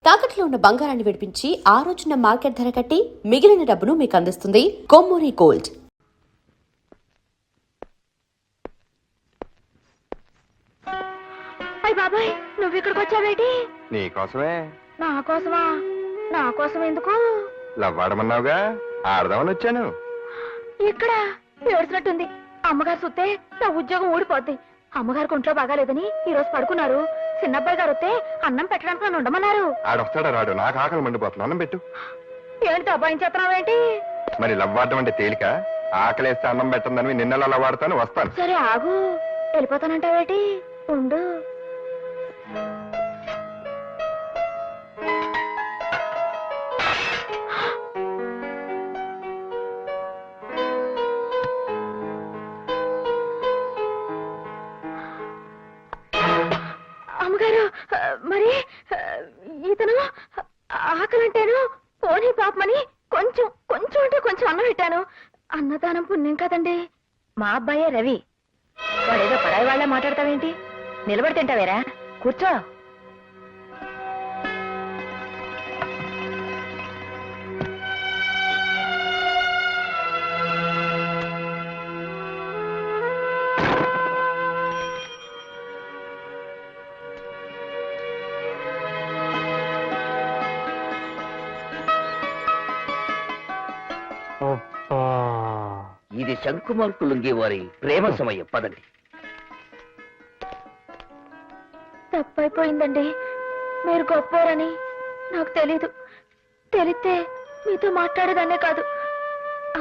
తాకట్లో ఉన్న బంగారాన్ని విడిపించి ఆ రోజున మార్కెట్ ధర కట్టి మిగిలిన డబ్బును మీకు అందిస్తుంది కొమ్మూరి గోల్డ్. అయ్య బాబాయ్, నువ్వు ఇక్కడికి వచ్చావేటి? నీ కోసమే. నా కోసమా? నా కోసం ఎందుకు? లవ్వాడమన్నావుగా, ఆడదామని వచ్చాను. ఇక్కడ ఏడ్చినట్టుంది. అమ్మగారు చూస్తే నా ఉద్యోగం ఊడిపోద్ది. అమ్మగారికి ఒంట్లో బాగాలేదని ఈ రోజు పడుకున్నారు. చిన్నబ్బాయి గారు వస్తే అన్నం పెట్టడానికి నన్ను ఉండమన్నారు. ఆడొస్తాడా రాడు, నాకు ఆకలి మండిపోతుంది, అన్నం పెట్టు. ఏంటి అబ్బాయి చేస్తున్నావేంటి? మరి లవ్వాడడం అంటే తేలిక? ఆకలేస్తే అన్నం పెట్టందని నిన్నలా లవ్వాడతాను, వస్తాను. సరే ఆగు, వెళ్ళిపోతానంటావేటి? ఉండు. అమ్మగారు, మరి ఇతను ఆకలంటేను పోనీ పాపమని కొంచెం కొంచెం అంటే కొంచెం అన్నం పెట్టాను. అన్నదానం పుణ్యం కదండి. మా అబ్బాయే రవి. వాడేదో పరాయి వాళ్ళ మాట్లాడతావేంటి? నిలబడి తింటావేరా? కూర్చో. ఇది శంకుమార్కు లుంగేవారి ప్రేమ సమయం. పదండి. తప్పైపోయిందండి. మీరు గొప్పవారని నాకు తెలీదు. తెలిస్తే మీతో మాట్లాడేదాన్నే కాదు.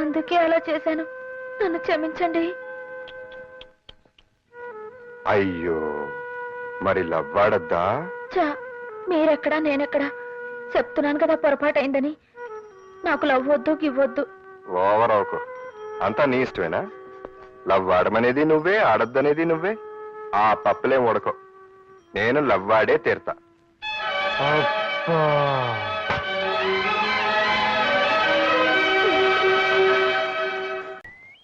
అందుకే అలా చేశాను. నన్ను క్షమించండి. అయ్యో, మరి లవ్వాడద్దా? చా, మీరెక్కడా నేనెక్కడా? చెప్తున్నాను కదా పొరపాటు అయిందని. నాకు లవ్వొద్దు గివ్వొద్దు. ఓవర్ అవకు, అంతా నీ ఇష్టమేనా? లవ్వాడమనేది నువ్వే, ఆడద్దనేది నువ్వే. ఆ పప్పులేం ఉడకో. నేను లవ్వాడే తీరుతా.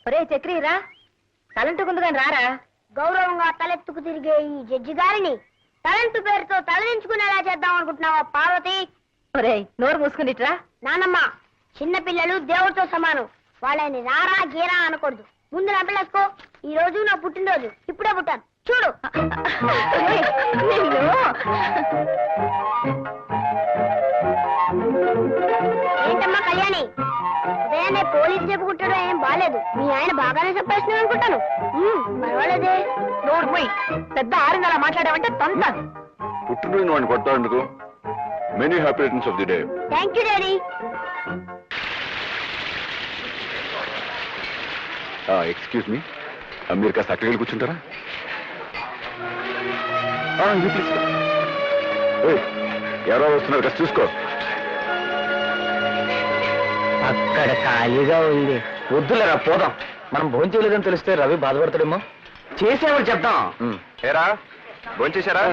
ఒరే చక్రి, రా. తలంటుకుంది కానీ రారా. గౌరవంగా తలెత్తుకు తిరిగే ఈ జడ్జి గారిని తలంటు పేరుతో తలదించుకునేలా చేద్దాం అనుకుంటున్నావా పార్వతి? ఒరే నోరు మూసుకునిట్రా. నానమ్మ, చిన్న పిల్లలు దేవుడితో సమానం. వాళ్ళని రారా గీరా అనకూడదు. ముందు నా పిల్లసుకో. ఈ రోజు నా పుట్టినరోజు. ఇప్పుడే పుట్టాను, చూడు. ఏంటమ్మా కళ్యాణి, ఉదయాన్నే పోలీసు చెప్పుకుంటాడో ఏం బాలేదు. మీ ఆయన బాగానే సంపాదిస్తున్నాడు అనుకుంటాను. పర్వాలేదే. నోరు పోయి పెద్ద ఆరింది అలా మాట్లాడావంటే తొంతాను. పుట్టినరోజు వాడిని కొడతాడు. Many happy returns of the day. Thank you daddy. Excuse me, మీరు కాస్త అక్కడికి వెళ్ళి కూర్చుంటారా? ఎవరో వస్తున్నారు, కాస్త చూసుకో. అక్కడ ఖాళీగా ఉంది. వద్దులేరా, పోదాం. మనం భోజనం చేయలేదని తెలిస్తే రవి బాధపడతాడేమో. చేసేవాడు చెప్తాం. ఏరా, భోంచేశారా?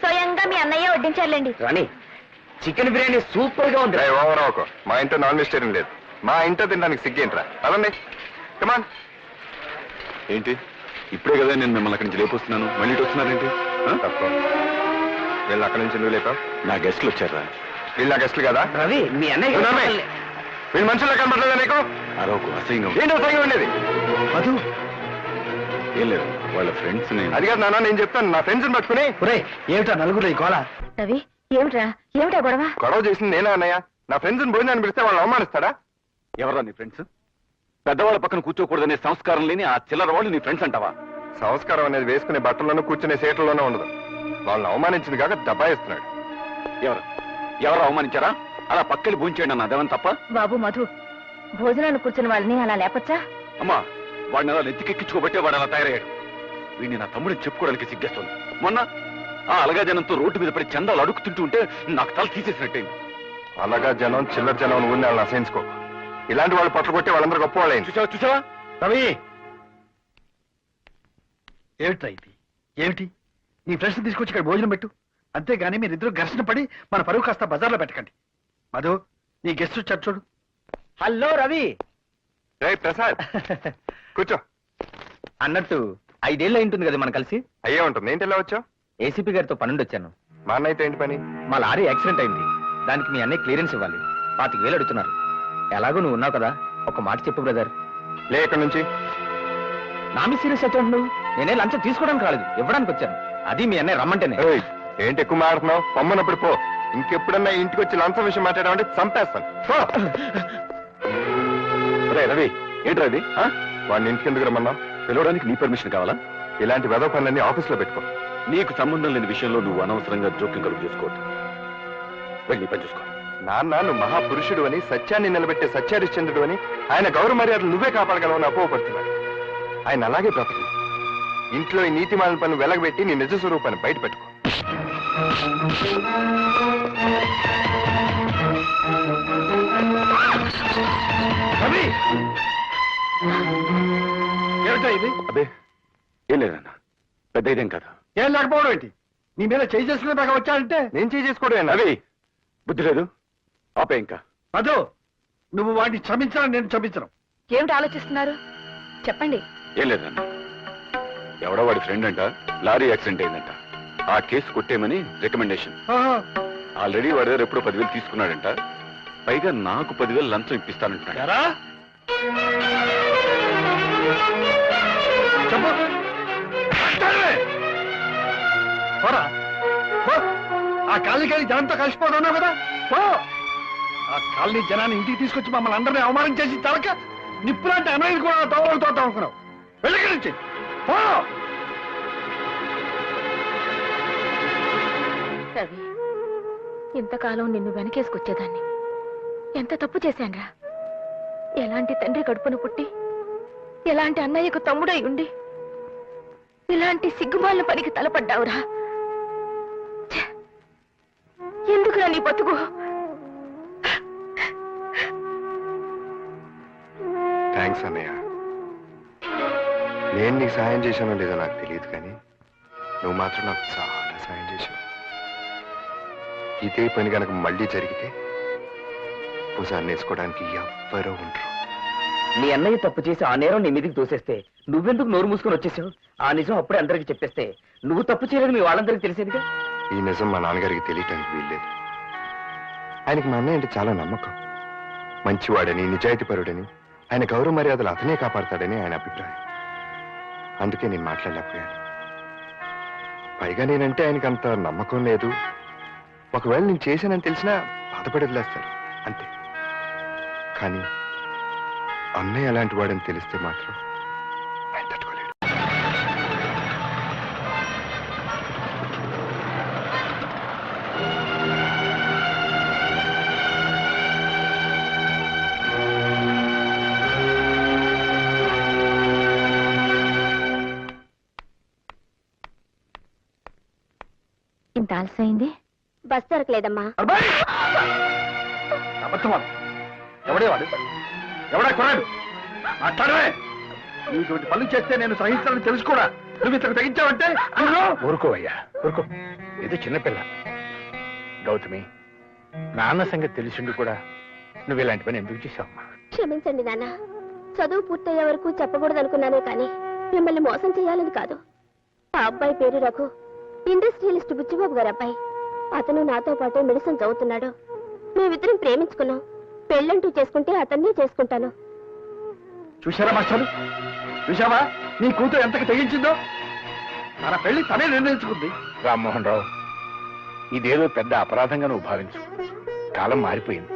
స్వయంగా మీ అన్నయ్య వడ్డించారులేండి. రాణి, చికెన్ బిర్యానీ సూపర్ గా ఉంది. ఓవర్ అవకు, మా ఇంట్లో నాన్ వెజిటేరియన్ లేదు. మా ఇంట్లో తినడానికి సిగ్గేంట్రా? అదండి, కమాన్. ఏంటి ఇప్పుడే కదా నేను మిమ్మల్ని అక్కడి నుంచి లేపొస్తున్నాను, మళ్ళీ ఇటు వస్తున్నారేంటి? తప్ప వీళ్ళు అక్కడి నుంచి నువ్వు లేపావు. నా గెస్ట్లు వచ్చారా? వీళ్ళు నా గెస్ట్లు కదా? రవి, మీ అన్నయ్య వీళ్ళు మనుషుల్లో కనబడలేదా నీకు? అరవకు, అసహ్యంగా. ఏంటి అసహ్యంగా ఉండేది? మధు, ఏం లేదు, వాళ్ళ ఫ్రెండ్స్. అది కాదు నాన్న, నేను చెప్తాను. నా ఫ్రెండ్స్ పట్టుకుని. ఏమిటా నలుగురు గోళ? రవి, ఏమిట్రా ఏమిటా గొడవ? గొడవ చేసింది నేనా అన్నయ్య? నా ఫ్రెండ్స్ భోజనాన్ని పిలిస్తే వాళ్ళు అవమానిస్తాడా? ఎవరా నీ ఫ్రెండ్స్? పెద్దవాళ్ళ పక్కన కూర్చోకూడదనే సంస్కారం లేని ఆ చిల్లర వాళ్ళు నీ ఫ్రెండ్స్ అంటావా? సంస్కారం అనేది వేసుకునే బట్టల్లోనూ కూర్చునే సీట్లలోనూ ఉండదు. వాళ్ళని అవమానించింది కాక దబాయిస్తున్నాడు. ఎవరు అవమానించారా? అలా పక్కకి భూంచేయండి అన్న, అదేమని తప్ప? బాబు మధు, భోజనాన్ని కూర్చుని వాళ్ళని అలా లేపచ్చా? అమ్మా, వాడిని అలా నెత్తికెక్కించుకోబట్టే వాడు అలా తయారయ్యాడు. వీడిని నా తమ్ముడిని చెప్పుకోవడానికి సిగ్గేస్తుంది. మొన్న ఆ అలగా జనంతో రోడ్డు మీద పడి చందాలు అడుగుతుంటూ ఉంటే నాకు తల తీసేసినట్టయింది. అలగా జనం, చిల్లర జనం ఊరిని వాళ్ళని అసహించుకో. ఇలాంటి వాళ్ళు పట్ల కొట్టి వాళ్ళందరూ గొప్ప వాళ్ళు. చూసావా? రవి, ఏమిట్రా ఇది? ఏమిటి? నీ ఫ్రెండ్స్ తీసుకొచ్చి ఇక్కడ భోజనం పెట్టు. అంతేగాని మీరిద్దరు ఘర్షణ పడి మన పరువు కాస్త బజార్లో పెట్టకండి. మధు, నీ గెస్ట్ వచ్చాడు చూడు. హలో రవి. ప్రసాద్, కూర్చో. అన్నట్టు 5 ఏళ్ళు ఉంటుంది కదా మనం కలిసి. అయ్యే ఉంటుంది. ఏంటి ఎలా వచ్చావు? ఏసీపీ గారితో పనుండి వచ్చాను. మా అన్న అయితే ఏంటి పని? మా లారీ యాక్సిడెంట్ అయింది, దానికి మీ అన్నయ్య క్లియరెన్స్ ఇవ్వాలి. 25,000 అడుగుతున్నారు. ఎలాగో నువ్వు ఉన్నావు కదా, ఒక మాట చెప్పు బ్రదర్. లే ఇక్కడి నుంచి. నా మీ సీరియస్ వచ్చాడు నువ్వు. నేనే లంచం తీసుకోవడానికి రాలేదు, ఇవ్వడానికి వచ్చాను. అది మీ అన్నయ్య రమ్మంటేనే. ఏయ్, ఏంటి ఎక్కువ మాడుతున్నావు? పొమ్మన్నప్పుడు పో. ఇంకెప్పుడన్నా ఇంటికి వచ్చి లంచం విషయం మాట్లాడామంటే చంపేస్తాను. పో. రే రవి, ఏంటి రవి? వాడిని ఇంటికి ఎందుకు రమ్మన్నా? పిలవడానికి నీ పర్మిషన్ కావాలా? ఇలాంటి వెధవ పనులన్నీ ఆఫీస్లో పెట్టుకో. నీకు సంబంధం లేని విషయంలో నువ్వు అనవసరంగా జోక్యం కలుగు చేసుకోవద్దు. వెళ్ళి పని చూసుకో. నాన్న, నువ్వు మహాపురుషుడు అని, సత్యాన్ని నిలబెట్టే సత్యహరిశ్చంద్రుడు అని, ఆయన గౌరవ మర్యాదలు నువ్వే కాపాడగలవని అపోహపడుతున్నాడు. ఆయన అలాగే బ్రతకు. ఇంట్లో ఈ నీతిమాలిన పనులు వెలగబెట్టి నీ నిజ స్వరూపాన్ని బయట పెట్టుకో. రవి, ఏమిటా ఇది? అదే ఏం లేదన్నా, పెద్ద ఇదేం కదా. ఏం లేకపోవడం ఏంటి? నీ మీద చేయి చేసుకునే దాకా వచ్చాడంటే నేను చేసుకోవడం అవి బుద్ధి లేదు. ఆపే ఇంకా. మధు, నువ్వు వాడిని క్షమించడం, నేను క్షమించను. ఏమిటి ఆలోచిస్తున్నారు? చెప్పండి. ఏం లేదన్నా, ఎవడో వాడి ఫ్రెండ్ అంట లారీ యాక్సిడెంట్ అయిందంట. ఆ కేసు కొట్టేమని రికమెండేషన్. ఆహా. ఆల్రెడీ వాడి దగ్గర ఎప్పుడో 10,000 తీసుకున్నాడంట. పైగా నాకు 10,000 లంచం ఇప్పిస్తానంటున్నాడు. ఎరా? చెప్పు. మాట్లాడవే. పోరా. పో. ఆ కాలనీకి జనంతో కలిసిపోతున్నావు కదా, పో. ఆ కాలనీ జనాన్ని ఇంటికి తీసుకొచ్చి మమ్మల్ని అందరినీ అవమానం చేసి తలక నిప్పులాంటి అన్నయ్యని కూడా తోడుతో అనుకున్నావు. వెళ్ళి నుంచి పో. రవి, ఇంతకాలం నిన్ను వెనకేసుకొచ్చేదాన్ని. ఎంత తప్పు చేశాన్రా. ఎలాంటి తండ్రి కడుపున పుట్టి, ఎలాంటి అన్నయ్యకు తమ్ముడై ఉండి, ఇలాంటి సిగ్గుమాలిన పనికి తలపడ్డావురా. ఛే! ఎందుకురా నీ బతుకు? థ్యాంక్స్ అన్నయ్య. నేను నీకు సాయం చేశానో లేదో నాకు తెలియదు, కానీ నువ్వు మాత్రం నాకు చాలా సాయం చేశావు. ఇదే పని కనుక మళ్ళీ జరిగితే భుజాన్ని వేసుకోవడానికి ఎవ్వరూ ఉండరు. మీ అన్నయ్య తప్పు చేసి ఆ నేరం నీ మీదకి తోసేస్తే నువ్వెందుకు నోరు మూసుకొని వచ్చేసావు? ఆ నిజం అప్పుడే అందరికి చెప్పేస్తే నువ్వు తప్పు చేయలేదు మీ వాళ్ళందరికీ తెలిసేదిగా. ఈ నిజం మా నాన్నగారికి తెలియటానికి వీల్లేదు. ఆయనకి మా అన్నయ్య అంటే చాలా నమ్మకం. మంచివాడని, నిజాయితీపరుడని, ఆయన గౌరవ మర్యాదలు అతనే కాపాడతాడని ఆయన అభిప్రాయం. అందుకే నేను మాట్లాడలేకపోయాను. పైగా నేనంటే ఆయనకి అంత నమ్మకం లేదు. ఒకవేళ నేను చేశానని తెలిసినా బాధపడి వదిలేస్తారు అంతే. కానీ అన్నయ్య అలాంటి వాడని తెలిస్తే మాత్రం ఆయన తట్టుకోలేడు. ఇంత ఆలస్యమైంది. బస్ దొరకలేదమ్మా. అబ్బాయి! అబద్ధమా? ఎవడే వాడు? ఎవడా కొరాడు? మాట్లాడవే. నువ్వు ఇటువంటి పనులు చేస్తే నేను సహించాలని తెలుసు కూడా. నువ్వు ఇంతకు తెగించావంటే ఊరుకోవయ్యా, ఊరుకో. ఇది చిన్నపిల్ల. గౌతమి, నాన్న సంగతి తెలిసిండు కూడా నువ్వు ఇలాంటి పని ఎందుకు చేశావమ్మా? క్షమించండి నాన్న. చదువు పూర్తయ్యే వరకు చెప్పకూడదు అనుకున్నానే కానీ మిమ్మల్ని మోసం చేయాలని కాదు. ఆ అబ్బాయి పేరు రఘు, ఇండస్ట్రియలిస్ట్ బుచ్చిబాబు గారు అబ్బాయి. అతను నాతో పాటే మెడిసిన్ చదువుతున్నాడు. మేమిద్దరం ప్రేమించుకున్నాం. పెళ్ళంటూ చేసుకుంటే అతన్నే చేసుకుంటాను. చూశారా మాస్టారు? చూశావా నీ కూతురు ఎంతకు తెగించిందో? తన పెళ్లి తనే నిర్ణయించుకుంది. రామ్మోహన్ రావు, ఇదేదో పెద్ద అపరాధంగా నువ్వు భావించు. కాలం మారిపోయింది.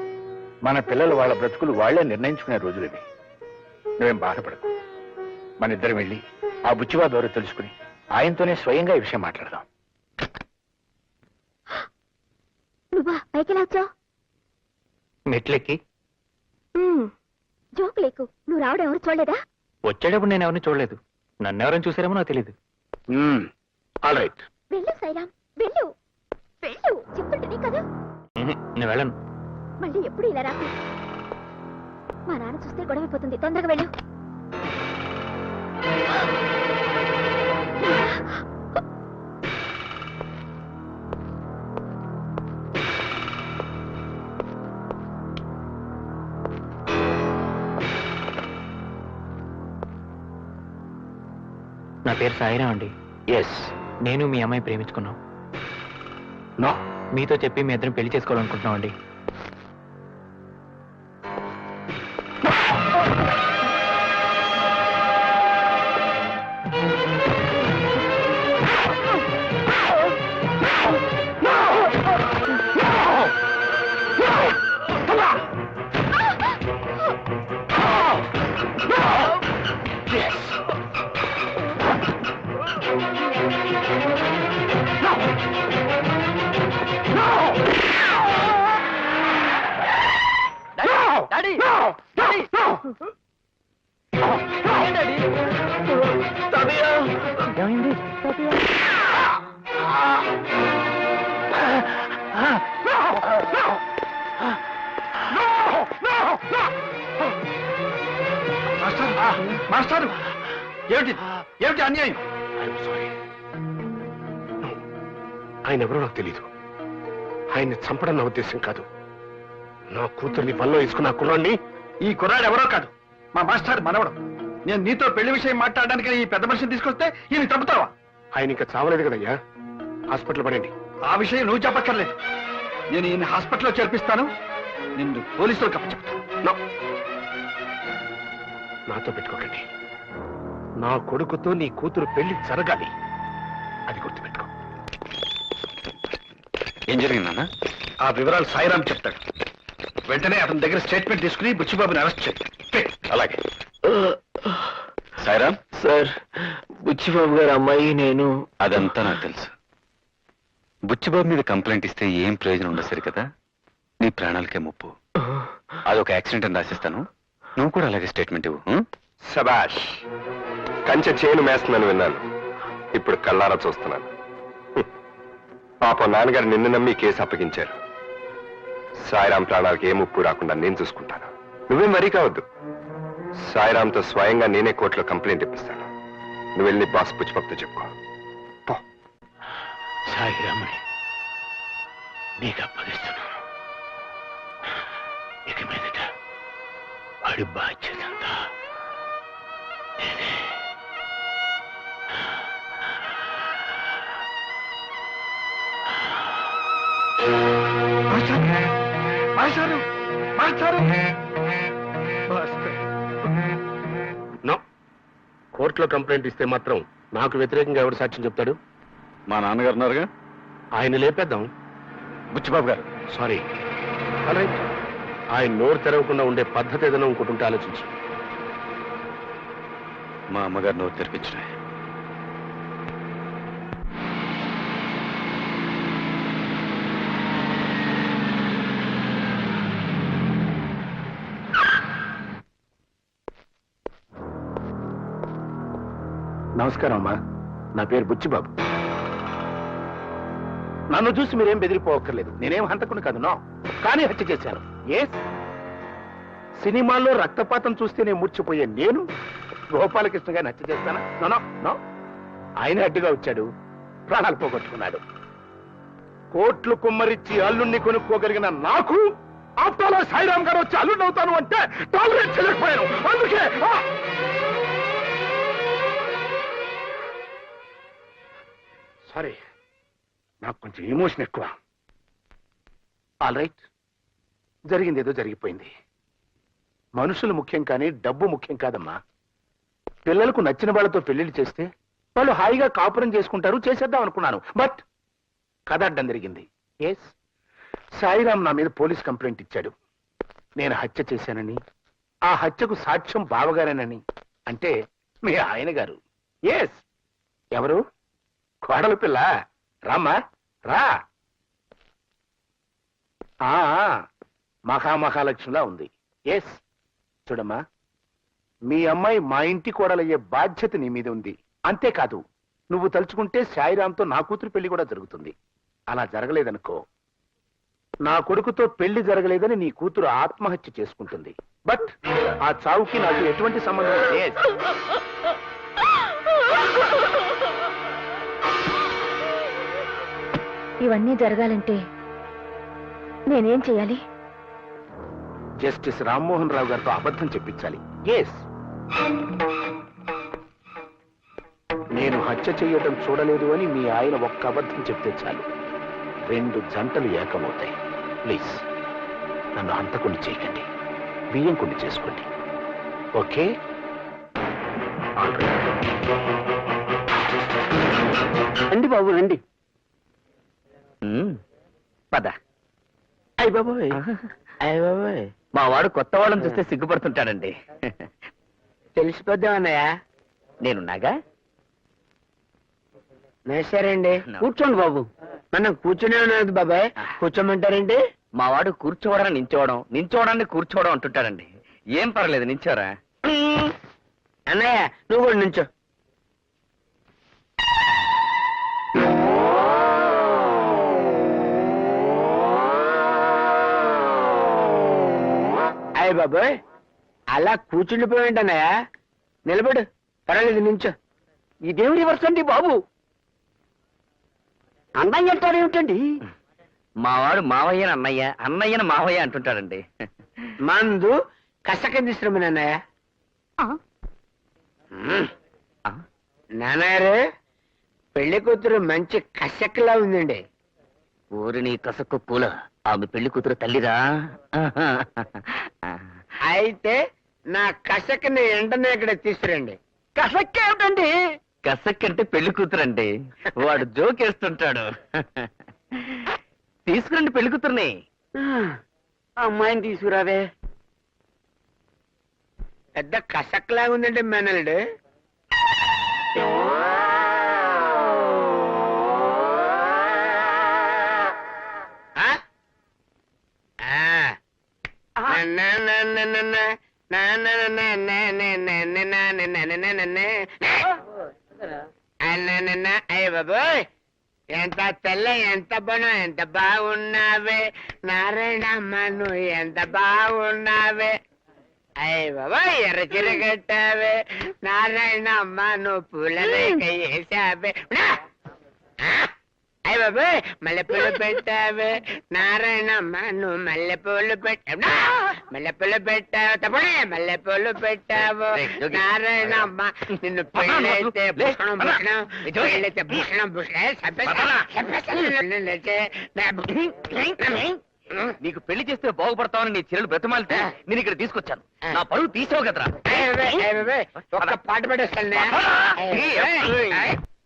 మన పిల్లలు వాళ్ళ బ్రతుకులు వాళ్లే నిర్ణయించుకునే రోజులవి. నువ్వేం బాధపడకు. మన ఇద్దరం వెళ్ళి ఆ బుచ్చివా ద్వారా తెలుసుకుని ఆయనతోనే స్వయంగా ఈ విషయం మాట్లాడదాం. నువ్వా పైకి వచ్చావు? మెట్లెక్కి జోక్ లేకు. నువ్వు రావడం ఎవరు చూడలేదా? వచ్చేటప్పుడు నేను ఎవరిని చూడలేదు. నన్నెవరైనా చూసారేమో నాకు తెలియదు. All right. వెళ్ళు సైరామ్, వెళ్ళు వెళ్ళు. చెప్పుంటుంది కదా. నేను వెళ్ళను. మళ్ళీ ఎప్పుడు ఇలా రాకు. మా నాన్న చూస్తే గొడవైపోతుంది. తొందరగా వెళ్ళు. నా పేరు సాయిరాం అండి. ఎస్. నేను మీ అమ్మాయి ప్రేమించుకున్నాం. నో. మీతో చెప్పి మీ ఇద్దరం పెళ్లి చేసుకోవాలనుకుంటున్నాం అండి. మాస్టారు, ఏమిటి ఏమిటి అన్యాయం? ఆయన ఎవరో నాకు తెలీదు. ఆయన్ని చంపడం నా ఉద్దేశం కాదు. నా కూతుర్ని వల్ల వేసుకున్న కుర్రాన్ని. ఈ కుర్రాడు ఎవరో కాదు, మా మాస్టర్ మనవడు. నేను నీతో పెళ్లి విషయం మాట్లాడడానికి ఈ పెద్ద మనిషిని తీసుకొస్తే ఈయన చంపుతావా? ఆయన ఇంకా చావలేదు కదయ్యా. హాస్పిటల్ పడండి. ఆ విషయం నువ్వు చెప్పక్కర్లేదు. నేను ఈయన హాస్పిటల్లో చేర్పిస్తాను, నిన్ను పోలీసులకు అప్పచెప్తాను. నాతో పెట్టుకోకండి. నా కొడుకుతో నీ కూతురు పెళ్లి జరగాలి, అది గుర్తుపెట్టుకో. ఏం జరిగిందన్నా? ఆ వివరాలు సాయిరామ్ చెప్తాడు. వెంటనే అతని దగ్గర స్టేట్మెంట్ తీసుకుని బుచ్చిబాబుని అరెస్ట్ చేయి. అలాగే. సాయిరామ్ సార్, బుచ్చిబాబు గారు అమ్మాయి నేను. అదంతా నాకు తెలుసు. బుచ్చిబాబు మీద కంప్లైంట్ ఇస్తే ఏం ప్రయోజనం ఉండదు సరి కదా. నీ ప్రాణాలకే ముప్పు. అదొక యాక్సిడెంట్ అని రాసిస్తాను, నువ్వు కూడా అలాగే స్టేట్మెంట్ ఇవ్వు. శబాష్. కంచె చేను మేస్తున్నాను విన్నాను, ఇప్పుడు కళ్ళారా చూస్తున్నాను. పాపం నాన్నగారు నిన్ను నమ్మి కేసు అప్పగించారు. సాయిరాం ప్రాణాలకు ఏ ముప్పు రాకుండా నేను చూసుకుంటాను. నువ్వేం మరీ కావద్దు. సాయిరాంతో స్వయంగా నేనే కోర్టులో కంప్లైంట్ ఇప్పిస్తాను. నువ్వు వెళ్ళి బాస్ పుచ్చిపప్పుతో చెప్పుకో. పో. సాయిరామని నీకు అప్పగిస్తున్నాను. ఇక మీదట వాడి బాధ్యత అంతా నేనే. మాస్టారు, మాస్టారు. నో. కోర్టులో కంప్లైంట్ ఇస్తే మాత్రం నాకు వ్యతిరేకంగా ఎవరు సాక్ష్యం చెప్తాడు? మా నాన్నగారు ఉన్నారుగా. ఆయన లేపేద్దాం. బుచ్చిబాబు గారు. సారీ. రైట్. ఆయన నోరు తెరవకుండా ఉండే పద్ధతి ఏదైనా ఇంకోటి ఉంటే ఆలోచించు. మా అమ్మగారు నోరు తెరిపించినాయి. నమస్కారం అమ్మా, నా పేరు బుచ్చిబాబు. నన్ను చూసి మీరేం బెదిరిపోవక్కర్లేదు. నేనేం హంతకుని కాదు, నో. కానీ హత్య చేశాను. ఎస్. సినిమాల్లో రక్తపాతం చూస్తేనే మూర్చిపోయే నేను గోపాలకృష్ణ గారిని హత్య చేస్తానా? No no no. ఆయన అడ్డుగా వచ్చాడు, ప్రాణాలు పోగొట్టుకున్నాడు. కోట్లు కుమ్మరిచ్చి అల్లుణ్ణి కొనుక్కోగలిగిన నాకు ఆప్తాలో సాయిరామ్ గారు వచ్చి అల్లుణ్ణి అవుతాను అంటే టాలరేట్ చేయలేకపోయాను. అందుకే సారీ, నాకు కొంచెం ఎమోషన్ ఎక్కువ. ఆల్ రైట్, జరిగింది ఏదో జరిగిపోయింది. మనుషులు ముఖ్యం కానీ డబ్బు ముఖ్యం కాదమ్మా. పిల్లలకు నచ్చిన వాళ్ళతో పెళ్లిళ్ళు చేస్తే వాళ్ళు హాయిగా కాపురం చేసుకుంటారు, చేసేద్దాం అనుకున్నాను. బట్ కథ అడ్డం జరిగింది. ఎస్, సాయిరామ్ నా మీద పోలీస్ కంప్లైంట్ ఇచ్చాడు. నేను హత్య చేశానని, ఆ హత్యకు సాక్ష్యం బావగారేనని. అంటే మీ ఆయన గారు. ఎస్. ఎవరు? కోడలు పిల్ల. రామ్మా రా. మహామహాలక్ష్మిలా ఉంది. ఎస్. చూడమ్మా, మీ అమ్మాయి మా ఇంటి కోడలయ్యే బాధ్యత నీ మీద ఉంది. అంతేకాదు, నువ్వు తలుచుకుంటే సాయిరాంతో నా కూతురు పెళ్లి కూడా జరుగుతుంది. అలా జరగలేదనుకో, నా కొడుకుతో పెళ్లి జరగలేదని నీ కూతురు ఆత్మహత్య చేసుకుంటుంది. బట్ ఆ చావుకి నాకు ఎటువంటి సంబంధం లేదు. ఇవన్నీ జరగాలంటే నేనేం చేయాలి? జస్టిస్ రామ్మోహన్ రావు గారితో అబద్ధం చెప్పించాలి. ఎస్. నేను హత్య చేయటం చూడలేదు అని మీ ఆయన ఒక్క అబద్ధం చెప్తే చాలు. 2 జంటలు ఏకమవుతాయి. ప్లీజ్ నన్ను హంతకుణ్ణి చేయకండి, బియ్యం కుండి చేసుకోండి. ఓకే? రండి బాబు రండి. పద. అయ్య బాబోయ్, అయ్య బాబోయ్, మా వాడు కొత్త వాళ్ళని చూస్తే సిగ్గుపడుతుంటాడండి. తెలిసిపోద్దాం అన్నయ్య. నేనున్నాగా. సరేండి, కూర్చోండి బాబు. మనం కూర్చునే ఉన్నది బాబాయ్, కూర్చోమంటారేంటి? మా వాడు కూర్చోవడం నించోవడం, నించోవడాన్ని కూర్చోవడం అంటుంటాడండి. ఏం పర్లేదు, నించోరా. అన్నయ్య నువ్వు కూడా నుంచో. అయ్య బాబాయ్, అలా కూర్చుండిపోయింది అన్నయ్య. నిలబడు, పర్వాలేదు, నుంచో. ఇదేం రివర్స్ అండి బాబు? అన్నయ్య అంటారేమిటండి? మా వాడు మావయ్యని అన్నయ్య, అన్నయ్యని మావయ్య అంటుంటాడండి. మందు కసక తీసుకురమని అన్నయ్య. నాన్నగారు, పెళ్లి కూతురు మంచి కసక్కలా ఉందండి. ఊరిని కసక్కు పూల, ఆమె పెళ్లి కూతురు తల్లిరా. అయితే నా కసకని వెంటనే ఇక్కడ తీసుకురండి. కసక్కేమిటండి? కసక్కంటే పెళ్లి కూతురండి. వాడు జోకేస్తుంటాడు. తీసుకురండి పెళ్లి కూతుర్ని. అమ్మాయిని తీసుకురావే. పెద్ద కసక్లా ఉందండి మేనల్లుడు. అయ్య బాబోయ్, ఎంత తెల్ల, ఎంత బణం, ఎంత బాగున్నావే నారాయణమ్మ, నువ్వు ఎంత బాగున్నావే. అయ్య బాబోయ్, ఎర్ర చీర కట్టావే నారాయణమ్మ, నువ్వు పూల రేఖ వేసావే. అయ్య బాబోయ్, మల్లెపూలు పెట్టావే నారాయణమ్మ, నువ్వు మల్లెపూలు పెట్టావు. మల్లెపూలు పెట్టావు తప్పనే, మల్లెపూలు పెట్టావు నారాయణమ్మ. నిన్ను పెళ్ళైతే భూషణం భూషణం, పెళ్ళైతే భూషణం భూషణం. నీకు పెళ్లి చేస్తే బాగుపడతావని నీ చెల్లెలు బ్రతమాలితే నేను ఇక్కడ తీసుకొచ్చాను. నా పరువు తీసావు కదరా. ఒక్క పాట పెట్టేస్తాను.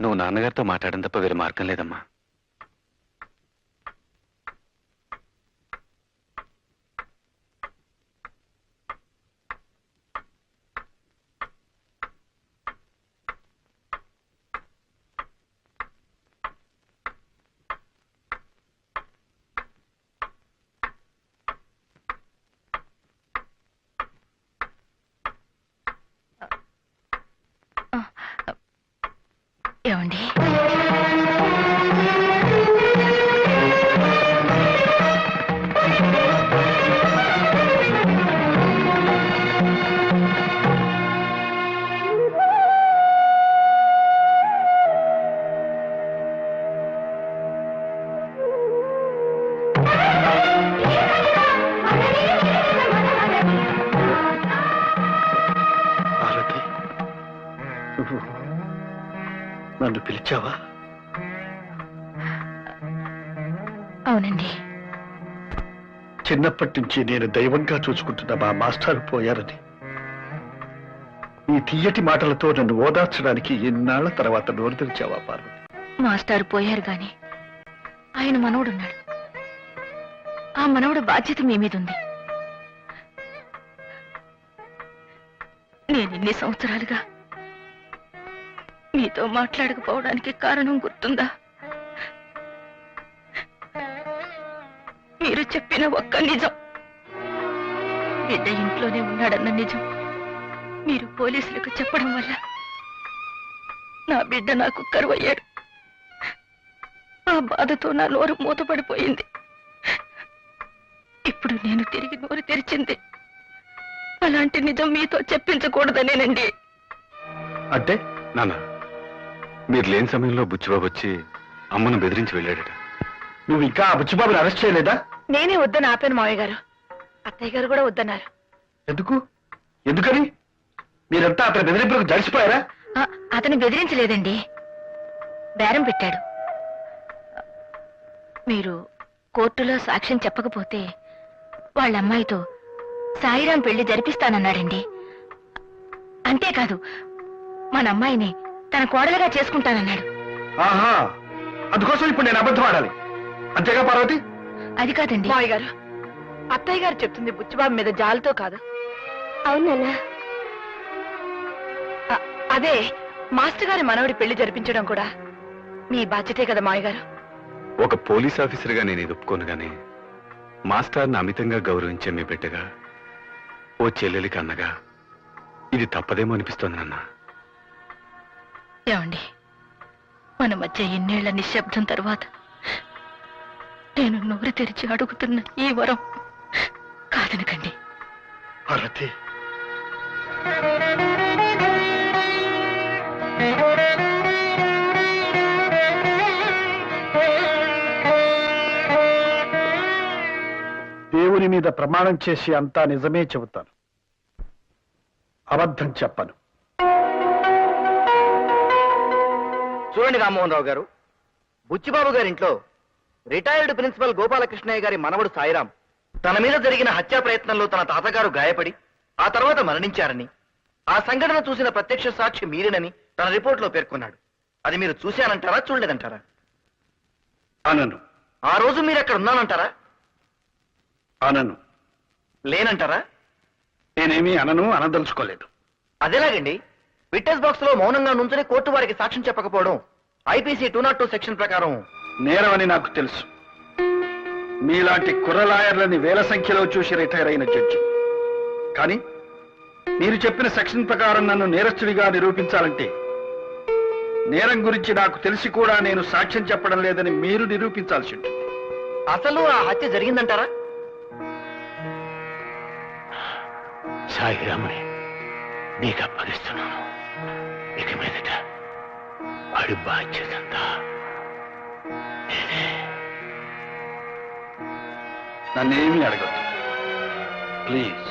నువ్వు నాన్నగారితో మాట్లాడడం తప్ప వేరే మార్గం లేదమ్మా. ఏమండి, భారతి, నువ్వు నన్ను పిలిచావా? అవునండి. చిన్నప్పటి నుంచి నేను దైవంగా చూసుకుంటున్న మా మాస్టారు పోయారని నీ తీయటి మాటలతో నన్ను ఓదార్చడానికి ఎన్నాళ్ల తర్వాత నోరు తెరిచావా పార్వతి? మాస్టారు పోయారు గాని ఆయన మనవడున్నాడు. ఆ మనవడు బాధ్యత మీ మీద ఉంది. నేను ఇన్ని సంవత్సరాలుగా మీతో మాట్లాడకపోవడానికి కారణం గుర్తుందా? మీరు చెప్పిన ఒక్క నిజం, బిడ్డ ఇంట్లోనే ఉన్నాడన్న నిజం మీరు పోలీసులకు చెప్పడం వల్ల నా బిడ్డ నాకు కరువయ్యాడు. ఆ బాధతో నా నోరు మూతపడిపోయింది. ఇప్పుడు నేను తిరిగి నోరు తెరిచింది అలాంటి నిజం మీతో చెప్పించకూడదనేనండి. అంటే నాన్న, మీరు లేని సమయంలో బుచ్చిబాబు వచ్చి అమ్మను బెదిరించి వెళ్ళాడట. నువ్వు ఇంకా ఆ బుచ్చిబాబుని అరెస్ట్ చేయలేదా? నేనే వద్దని ఆపాను మావయ్య గారు. అత్తయ్య గారు కూడా వద్దన్నారు. ఎందుకు? ఎందుకని? మీరంతా అతని బెదిరింపులకు జడిసిపోయారా? అతను బెదిరించలేదండి, బేరం పెట్టాడు. మీరు కోర్టులో సాక్ష్యం చెప్పకపోతే వాళ్ళ అమ్మాయితో సాయిరాం పెళ్లి జరిపిస్తానన్నాడండి. అంతేకాదు మన అమ్మాయిని తన కోడలుగా చేసుకుంటానన్నాడు. ఆహా, అందుకోసం ఇప్పుడు నేను అబద్ధం ఆడాలి అంతేగా పార్వతి? అది కాదండి మావయ్య గారు, అత్తయ్య గారు చెప్తుంది బుచ్చిబాబు మీద జాలితో కాదు. అవునన్నా. అదే మాస్టర్ గారి మనవడి పెళ్లి జరిపించడం కూడా మీ బాధ్యతే కదా మావయ్య గారు. ఒక పోలీస్ ఆఫీసర్గా నేను ఇది ఒప్పుకోను గానీ మాస్టర్ని అమితంగా గౌరవించే మీ బిడ్డగా, ఓ చెల్లెలికి అన్నగా ఇది తప్పదేమో అనిపిస్తోంది నాన్న. ఏమండి, మన మధ్య ఇన్నేళ్ల నిశ్శబ్దం తర్వాత నేను నోరు తెరిచి అడుగుతున్న ఈ వరం కాదనకండి. పార్వతి, దేవుని మీద ప్రమాణం చేసి అంతా నిజమే చెబుతాను, అబద్ధం చెప్పను. చూడండి రామ్మోహన్ రావు గారు, బుచ్చిబాబు గారింట్లో రిటైర్డ్ ప్రిన్సిపల్ గోపాలకృష్ణయ్య గారి మనవడు సాయిరాం తన మీద జరిగిన హత్యా ప్రయత్నంలో తన తాతగారు గాయపడి ఆ తర్వాత మరణించారని, ఆ సంఘటన చూసిన ప్రత్యక్ష సాక్షి మీరేనని తన రిపోర్ట్లో పేర్కొన్నాడు. అది మీరు చూశానంటారా, చూడలేదంటారా? అనను. ఆ రోజు మీరు అక్కడ ఉన్నానంటారా? అనను. లేనంటారా? నేనేమీ అనను, అనదలుచుకోలేదు. అదేలాగండి, విట్నెస్ బాక్స్ లో మౌనంగా నుంచుని కోర్టు వారికి సాక్ష్యం చెప్పకపోవడం ఐపీసీ 202 సెక్షన్ ప్రకారం నేరమని నాకు తెలుసు. మీలాంటి కుర్ర లాయర్లని వేల సంఖ్యలో చూసి రిటైర్ అయిన జడ్జి. కానీ మీరు చెప్పిన సెక్షన్ ప్రకారం నన్ను నేరస్తుడిగా నిరూపించాలంటే నేరం గురించి నాకు తెలిసి కూడా నేను సాక్ష్యం చెప్పడం లేదని మీరు నిరూపించాల్సి ఉంటుంది. అసలు ఆ హత్య జరిగిందంటారా? సాయిరాముని నీకు అప్పగిస్తున్నాను. ఇక మీదట వాడి బాధ్యతంతా నేనే. నన్నేమీ అడగద్దు please.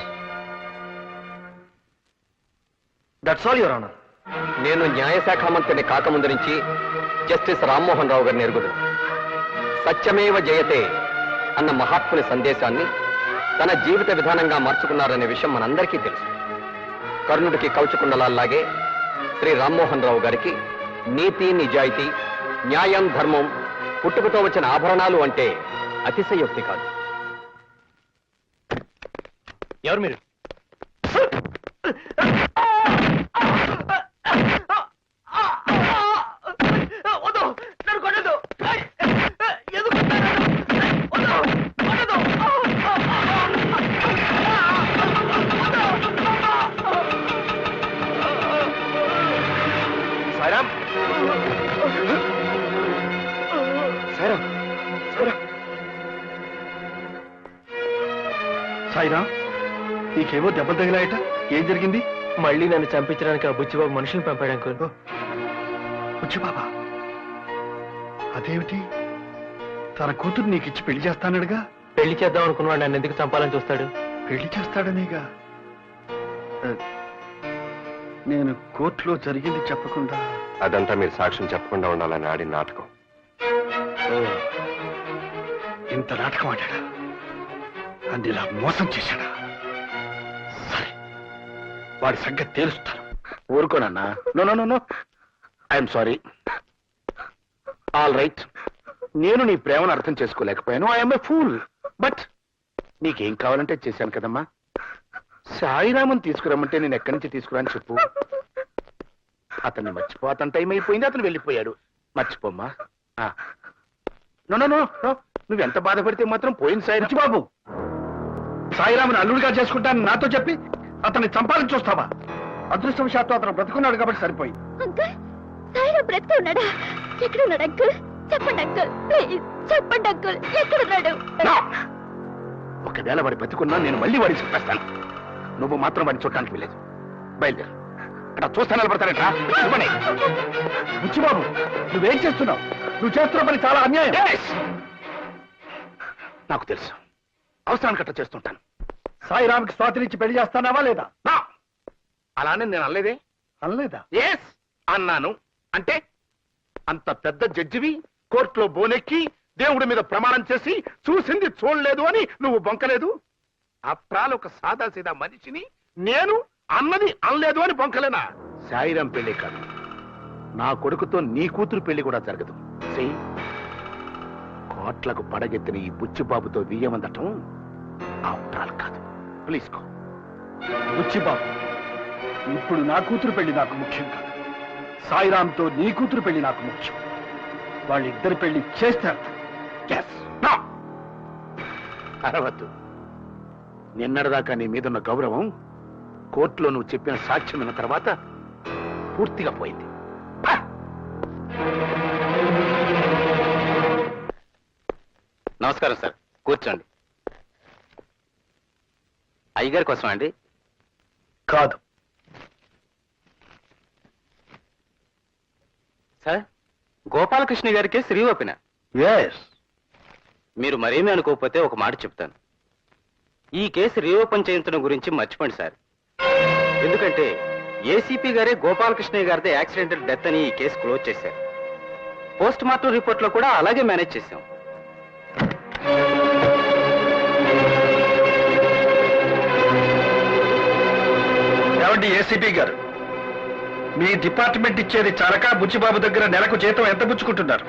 That's all your honour. నేను న్యాయశాఖ మంత్రిని కాకముందు నుంచి జస్టిస్ రామ్మోహన్ రావు గారిని ఎరుగుదును. సత్యమేవ జయతే అన్న మహాత్ముని సందేశాన్ని తన జీవిత విధానంగా మార్చుకున్నారనే విషయం మనందరికీ తెలుసు. కర్ణుడికి కవచకుండలాగే శ్రీ రామ్మోహన్ రావు గారికి నీతి, నిజాయితీ, న్యాయం, ధర్మం పుట్టుకతో వచ్చిన ఆభరణాలు అంటే అతిశయోక్తి కాదు. ఎవరు మీరు? సాయిరామ్, సాయిరామ్, సాయిరామ్, నీకేవో దెబ్బలు తగిలాయట. ఏం జరిగింది? మళ్ళీ నన్ను చంపించడానికి ఆ బుచ్చిబాబు మనుషులు పంపాడు అంకుల్. వచ్చి బాబా, అదేమిటి? తన కూతురు నీకిచ్చి పెళ్లి చేస్తానడుగా. పెళ్లి చేద్దాం అనుకున్నాడు, నన్ను ఎందుకు చంపాలని చూస్తాడు? పెళ్లి చేస్తాడనేగా. నేను కోర్టులో జరిగింది చెప్పకుండా. అదంతా మీరు సాక్ష్యం చెప్పకుండా ఉండాలని ఆడిన నాటకం. ఇంత నాటకం ఆడాడా? అన్ని ఇలా మోసం చేశాడా? సరే, వాడి సంగతి తేలుస్తాను. ఊరుకోనన్నా. No no no no, I'm sorry. All right, నేను నీ ప్రేమను అర్థం చేసుకోలేకపోయాను. I'm a fool. బట్ నీకేం కావాలంటే చేశాను కదమ్మా. సాయిరామన్ తీసుకురమ్మంటే నేను ఎక్కడి నుంచి తీసుకురాని చెప్పు. అతన్ని మర్చిపో, అతని టైం అయిపోయింది, అతను వెళ్ళిపోయాడు. మర్చిపోమ్మా. నో నో నో నో, నువ్వెంత బాధపడితే మాత్రం పోయింది సాయి బాబు. సాయిరాముని అల్లుడిగా చేసుకుంటాను నాతో చెప్పి అతన్ని చంపాలని చూస్తావా? అదృష్టవశాత్తు అతను బ్రతుకున్నాడు కాబట్టి సరిపోయింది. అంకుల్, సాయిరాం బ్రతికి ఉన్నాడా? ఎక్కడున్నాడు అంకుల్? చెప్పండి అంకుల్, ప్లీజ్ చెప్పండి అంకుల్, ఎక్కడున్నాడు? ఒకవేళ వాడి బతుకున్నా నేను మళ్ళీ వాడిని చెప్పేస్తాను. నువ్వు మాత్రం వాడిని చూడటానికి వెళ్ళలేదు. బయలుదేరు. అట్లా చూస్తా నిలబడతానట్రా. బుచ్చిబాబు, నువ్వేం చేస్తున్నావు? నువ్వు చేస్తున్న పని చాలా అన్యాయం. నాకు తెలుసు, అవసరానికి అట్లా చేస్తుంటాను. సాయిరామ్కి స్వాతినిచ్చి పెళ్లి చేస్తానావా లేదా? అలానే నేను అనలేదే. అనలేదా? ఎస్ అన్నాను. అంటే అంత పెద్ద జడ్జివి కోర్టులో బోనెక్కి దేవుడి మీద ప్రమాణం చేసి చూసింది చూడలేదు అని నువ్వు బొంకలేదు. అప్రాలు ఒక సాదాసీదా మనిషిని నేను అన్నది అనలేదు అని బొంకలేనా? సాయిరాం పెళ్లి కాదు, నా కొడుకుతో నీ కూతురు పెళ్లి కూడా జరగదు. కోట్లకు పడగెత్తిన ఈ బుచ్చిబాబుతో వియ్యమందటం అప్రాలు కాదు. Please go. బుచ్చిబాబు, ఇప్పుడు నా కూతురు పెళ్లి నాకు ముఖ్యం కాదు. సాయిరాంతో నీ కూతురు పెళ్లి నాకు ముఖ్యం. వాళ్ళిద్దరి పెళ్లి చేస్తారు. అరవద్దు. నిన్నటిదాకా నీ మీదున్న గౌరవం కోర్టులో నువ్వు చెప్పిన సాక్ష్యం విన్న తర్వాత పూర్తిగా పోయింది. నమస్కారం సార్, కూర్చోండి. అయ్యగారి కోసం అండి? కాదు సార్, గోపాలకృష్ణ గారికి శ్రీ ఓపెన. మీరు మరేమీ అనుకోకపోతే ఒక మాట చెప్తాను. ఈ కేసు రీఓపెన్ చేయించడం గురించి మర్చిపోండి సార్. ఎందుకంటే ఏసీపీ గారే గోపాలకృష్ణయ్య గారిదే యాక్సిడెంటల్ డెత్ అని ఈ కేసు క్లోజ్ చేశారు. పోస్ట్ మార్టం రిపోర్ట్ లో కూడా అలాగే మేనేజ్ చేశాం. ఏమండి ఏసీపీ గారు, మీ డిపార్ట్మెంట్ ఇచ్చేది చాలక బుచ్చిబాబు దగ్గర నెలకు జీతం ఎంత పుచ్చుకుంటున్నారు?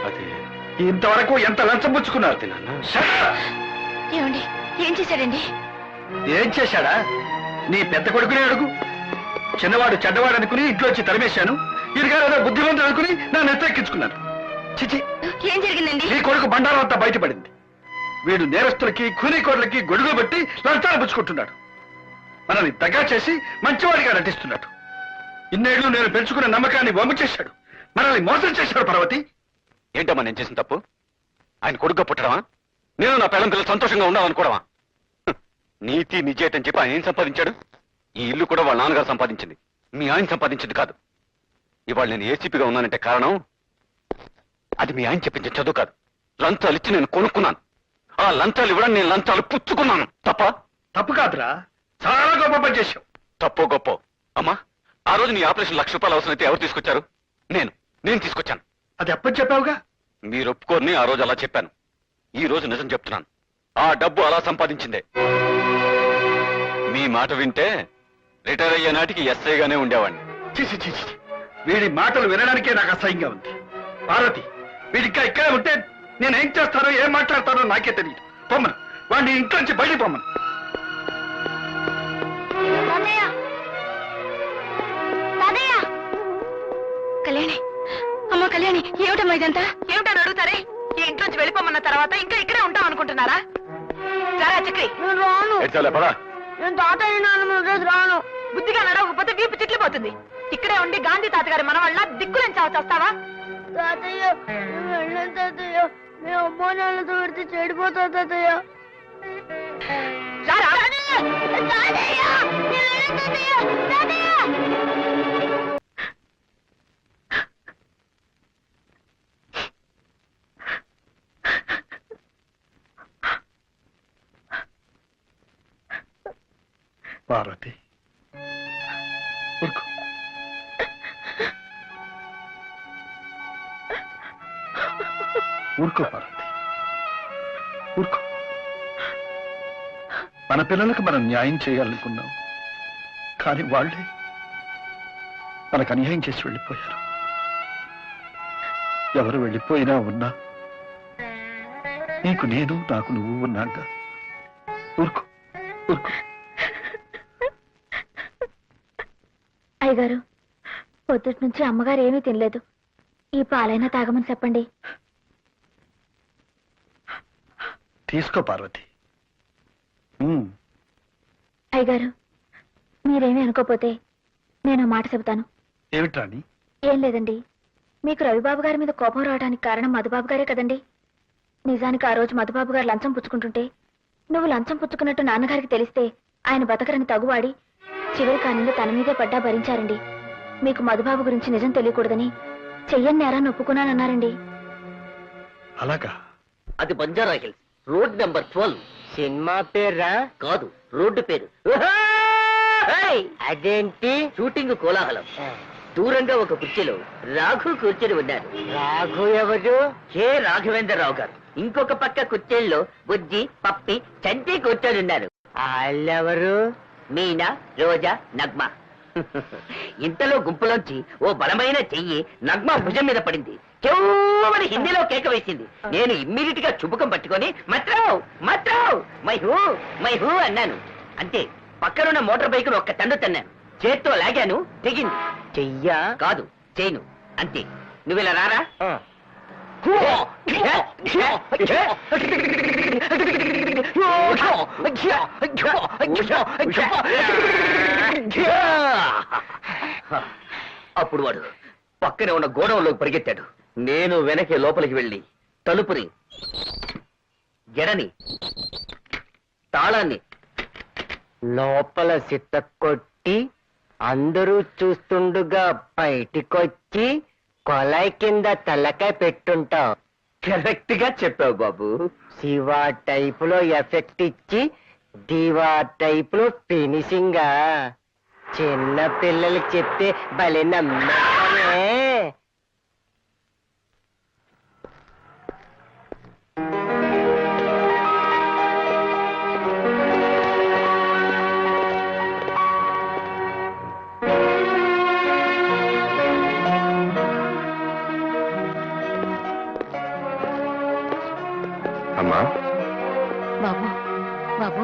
అదే ఇంతవరకు ఎంత లంచం పుచ్చుకున్నారు? ఏమండి ఏం చేశాడండి? ఏం చేశాడా? నీ పెద్ద కొడుకునే అడుగు. చిన్నవాడు చెడ్డవాడు అనుకుని ఇంట్లోంచి తరిమేశాను. ఇదిగారేదో బుద్ధిమంతుడు అనుకుని నా నెత్తెక్కించుకున్నాను. చిచి, ఏం జరిగిందండి? నీ కొడుకు బండారం అంతా బయటపడింది. వీడు నేరస్తులకి కూలీకోట్లకి గొడుగులు పెట్టి లంచాలు పుచ్చుకుంటున్నాడు. మనల్ని దగా చేసి మంచివాడిగా నటిస్తున్నాడు. ఇన్నేళ్లు నేను పెంచుకున్న నమ్మకాన్ని వమ్ము చేశాడు. మనల్ని మోసం చేశాడు. పార్వతి, ఏంటమ్మా నేను చేసిన తప్పు? ఆయన కొడుగ్గా పుట్టడమా? నేను నా పిల్లల పిల్లలు సంతోషంగా ఉండాలనుకోవడమా? నీతి నిజేతని చెప్పి ఆయన ఏం సంపాదించాడు? ఈ ఇల్లు కూడా వాళ్ళ నాన్నగారు సంపాదించింది, మీ ఆయన సంపాదించింది కాదు. ఇవాళ నేను ఏసీపీగా ఉన్నానంటే కారణం అది మీ ఆయన చెప్పించిన చదువు కాదు. లంచాలు ఇచ్చి నేను కొనుక్కున్నాను. ఆ లంచాలు ఇవ్వడం నేను లంచాలు పుచ్చుకున్నాను. తప్పు కాదురా, చాలా గొప్ప పని చేశావు. తప్పో గొప్ప అమ్మా, ఆ రోజు నీ ఆపరేషన్ 1,00,000 రూపాయలు అవసరం అయితే ఎవరు తీసుకొచ్చారు? నేను తీసుకొచ్చాను. అది ఎప్పటి చెప్పావుగా? మీరు ఒప్పుకోరని ఆ రోజు అలా చెప్పాను. ఈ రోజు నిజం చెప్తున్నాను. ఆ డబ్బు అలా సంపాదించిందే. మీ మాట వింటే రిటైర్ అయ్యే నాటికి ఎస్ఐగానే ఉండేవాడిని. చిచి చిచి, వీడి మాటలు వినడానికే నాకు అసహ్యంగా ఉంది. పార్వతి, వీడికా ఇక్కడే ఉంటే నేనేం చేస్తానో ఏం మాట్లాడతానో నాకే తెలియదు. పొమ్మను, వాడిని ఇంట్లో నుంచి బయటికి పొమ్మను. కళ్యాణి, అమ్మ కళ్యాణి, ఏమిటమ్మా ఇదంతా? ఏమిటని అడుగుతారే? ఈ ఇంట్లోంచి వెళ్ళిపోమన్న తర్వాత ఇంకా ఇక్కడే ఉంటాం అనుకుంటున్నారా? రారా చక్రి. పదా, నేను తాతయ్య నాన్న రాను. బుద్ధిగా నడవకపోతే వీపు చిట్లు పోతుంది. ఇక్కడే ఉండి గాంధీ తాతగారి మనవళ్ళ దిక్కులేని చావచ్చేస్తావా? తాతయ్య నువ్వు వెళ్ళను తాతయ్య. మేము అమ్మో నాన్నతో పెడితే చెడిపోతా తాతయ్య. రారా. పార్వతి, ఊరుకో. ఊరుకో పార్వతి, ఊరుకో. మన పిల్లలకు మనం న్యాయం చేయాలనుకున్నాం, కానీ వాళ్ళే మనకు అన్యాయం చేసి వెళ్ళిపోయారు. ఎవరు వెళ్ళిపోయినా ఉన్నా నీకు నేను, నాకు నువ్వు ఉన్నాగా. ఊరుకో, ఊరుకో. అయ్యగారు, పొద్దుటి నుంచి అమ్మగారు ఏమీ తినలేదు. ఈ పాలైనా తాగమని చెప్పండి. తీసుకో పార్వతి. అయ్యగారు, మీరేమీ అనుకోపోతే నేను మాట చెబుతాను. ఏమిట్రాని? ఏం లేదండి, మీకు రవిబాబు గారి మీద కోపం రావడానికి కారణం మధుబాబు గారే కదండి. నిజానికి ఆ రోజు మధుబాబు గారు లంచం పుచ్చుకుంటుంటే నువ్వు లంచం పుచ్చుకున్నట్టు నాన్నగారికి తెలిస్తే ఆయన బతకరని తగువాడి చివరి కాలంలో తన మీదే పడ్డా భరించారండి. మీకు మధుబాబు గురించి నిజం తెలియకూడదని చెయ్యని నేరాన్ని ఒప్పుకున్నానన్నారండి. అలాగా? అది Banjara Hills, road number 12. Cinema పేరా? కాదు, రోడ్డు పేరు. అదేంటి? షూటింగ్ కోలాహలం. దూరంగా ఒక కుర్చీలో రాఘు కూర్చొని ఉన్నారు. రాఘు ఎవరు? కె రాఘవేంద్రరావు గారు. ఇంకొక పక్క కుర్చీల్లో బుజ్జి, పప్పి, చంటి కూర్చొని ఉన్నారు. వాళ్ళెవరు? మీనా, రోజా, నగ్మ. ఇంతలో గుంపులోంచి ఓ బలమైన చెయ్యి నగ్మ భుజం మీద పడింది. చెవుమని హిందీలో కేక వేసింది. నేను ఇమ్మీడియట్ గా చుబుకం పట్టుకొని మత్రావ్ మత్రావ్ మైహూ అన్నాను. అంతే, పక్కనున్న మోటార్ బైక్ ఒక్క తండు తన్నాను. చేత్తో లాగాను, తెగింది. చెయ్యా? కాదు, చేయను. అంతే. నువ్విలా రారా. అప్పుడు వాడు పక్కనే ఉన్న గోడౌన్లోకి పరిగెత్తాడు. నేను వెనకే లోపలికి వెళ్ళి తలుపుని, గెడని, తాళాన్ని లోపల సిత్త కొట్టి అందరూ చూస్తుండగా బయటికొచ్చి కొలాయి కింద తలకాయ పెట్టుంటావు. కరెక్ట్ గా చెప్పావు బాబు. శివ టైపులో ఎఫెక్ట్ ఇచ్చి దివా టైపులో ఫినిషింగ్. చిన్న పిల్లలకి చెప్తే భలే నమ్మకమే. అమ్మా, బాబు బాబు